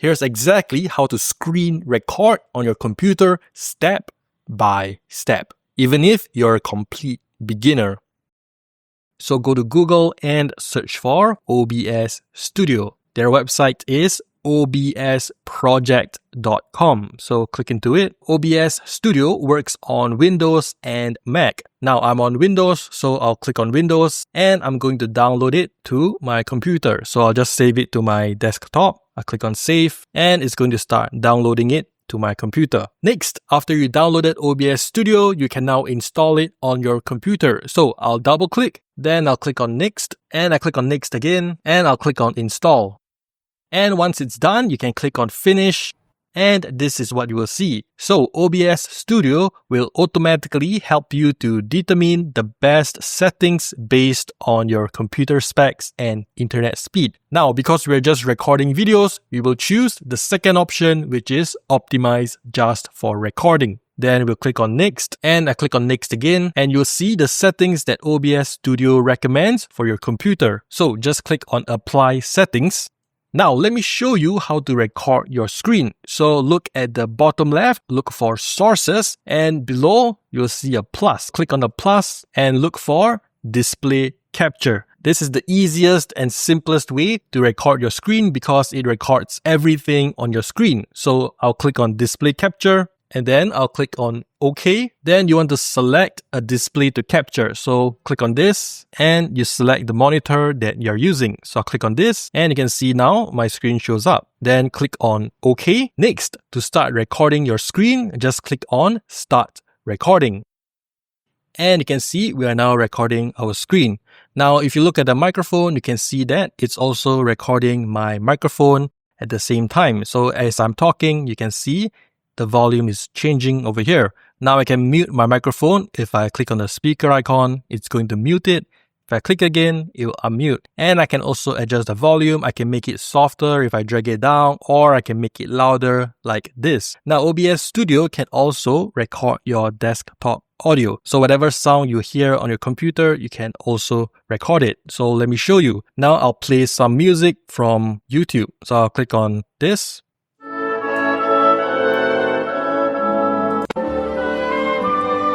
here's exactly how to screen record on your computer step by step, even if you're a complete beginner. So go to Google and search for OBS Studio. Their website is obsproject.com. So click into it. OBS Studio works on Windows and Mac. Now I'm on Windows, so I'll click on Windows and I'm going to download it to my computer. So I'll just save it to my desktop. I click on save and it's going to start downloading it to my computer. Next, after you downloaded OBS Studio, you can now install it on your computer. So I'll double click, then I'll click on next and I click on next again and I'll click on install. And once it's done, you can click on finish and this is what you will see. So OBS Studio will automatically help you to determine the best settings based on your computer specs and internet speed. Now, because we're just recording videos, we will choose the second option, which is optimize just for recording. Then we'll click on next and I click on next again and you'll see the settings that OBS Studio recommends for your computer. So just click on apply settings. Now, let me show you how to record your screen. So look at the bottom left, look for sources, and below you'll see a plus. Click on the plus and look for display capture. This is the easiest and simplest way to record your screen because it records everything on your screen. So I'll click on display capture and then I'll click on OK. Then you want to select a display to capture. So click on this and you select the monitor that you're using. So I'll click on this and you can see now my screen shows up. Then click on OK. Next, to start recording your screen, just click on Start Recording. And you can see we are now recording our screen. Now, if you look at the microphone, you can see that it's also recording my microphone at the same time. So as I'm talking, you can see the volume is changing over here. Now I can mute my microphone. If I click on the speaker icon, it's going to mute it. If I click again, it will unmute. And I can also adjust the volume. I can make it softer if I drag it down, or I can make it louder like this. Now OBS Studio can also record your desktop audio. So whatever sound you hear on your computer, you can also record it. So let me show you. Now I'll play some music from YouTube. So I'll click on this.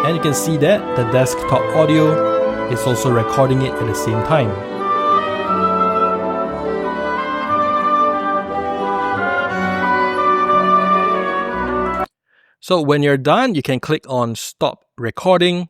And you can see that the desktop audio is also recording it at the same time. So when you're done, you can click on Stop Recording.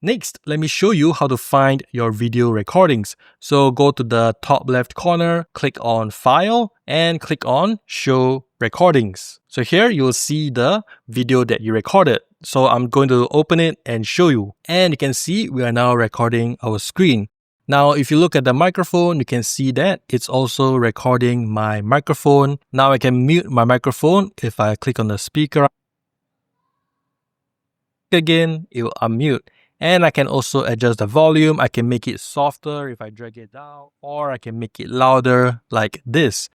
Next, let me show you how to find your video recordings. So go to the top left corner, click on File, and click on Show Recordings. So here you will see the video that you recorded. So I'm going to open it and show you. And you can see we are now recording our screen. Now, if you look at the microphone, you can see that it's also recording my microphone. Now I can mute my microphone if I click on the speaker. Again, it will unmute. And I can also adjust the volume. I can make it softer if I drag it down, or I can make it louder like this.